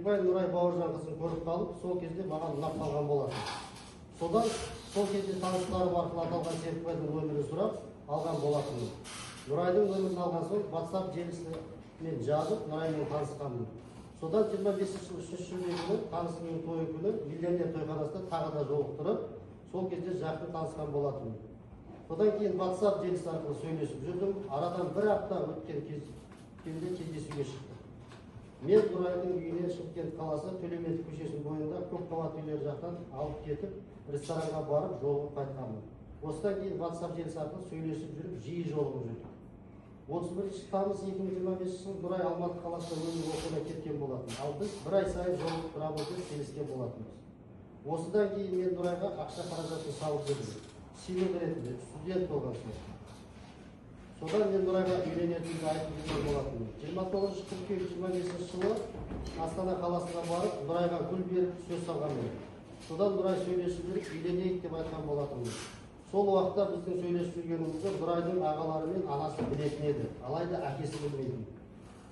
Серікбай Нұрай Бауыржан қызын көріп қалып, сол кезде маған ұнап қалған болатын. Содан сол кезде таныстарым арқылы аталған Серікбайдың нөмірін сұрап алған болатынмын. Нұрайдың нөмірін алған соң WhatsApp желісімен жазып, Нұраймен танысқанмын. Содан 25 жыл 3 шілде күні танысымның тойы күні миллионер тойханасында тағы да жолықтырып, сол кезде жақын танысқан болатынмын. Содан кейін WhatsApp желісі арқылы сөйлесіп жүрдім. Арадан бір апта өткен кезде кездесуге шықты. Мен Нұрайдың үйінен Шымкент қаласы Төлеметов көшесінің бойында көпқабатты үйлер жақтан алып кетіп, ресторанға барып жолығып қайтқанмын. Осыдан кейін WhatsApp желісі арқылы сөйлесіп жүріп, жиі жолығып жүрдік. 31 тамыз 2025 жылы Нұрай Алматы қаласында өзінің оқуына кеткен болатын. Ал біз бір ай сайын жолығып тұрамыз деп келіскен болатынбыз. Осыдан кейін мен Нұрайға ақша қаражатын салып бердім. Сыйлық ретінде студент болған соң. Содан мен Нұрайға үйленетінімді айтып жүрген болатынмын. 29 қыркүйек 25 жылы Астана қаласына барып, Нұрайға гүл беріп сөз салғанмын. Содан Нұрай сөйлесіп жүріп, үйленейік деп айтқан болатынмын. Сол уақытта біздің сөйлесіп жүргенімізді Нұрайдың ағалары мен анасы білетін еді, алайда әкесі білмейтін.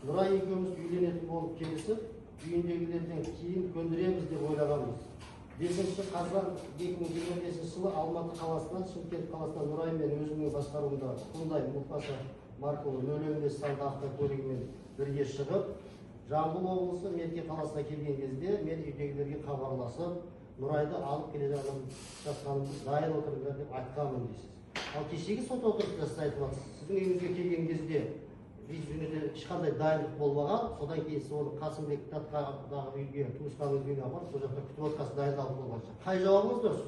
Нұрай екеуміз үйленетін болып келісіп, үйіндегілерден кейін көндіреміз деп ойлағанбыз. 5 қазан 2025 жылы Алматы қаласынан Шымкент қаласына Нұрай мен өзінің басқаруында Hyundai Murtasa маркалы 015 санды автокөлігімен бірге шығып, Жамбыл облысы Мерке қаласына келген кезде мен үйдегілерге хабарласып, Нұрайды алып келе жатқанымыз дайын отырыңдар деп айтқанмын дейсіз. Ал кешегі сот отырысында сіз айтып жатсыз, сіздің үйіңізге келген кезде біз жөнінде ешқандай дайындық болмаған, содан кейін сіз оны Қасымбек Татқадағы үйге, туысқаныңыз үйіне апарып, сол жақта күтіп отырғансыз дайындалып болғанша. Қай жауабыңыз дұрыс?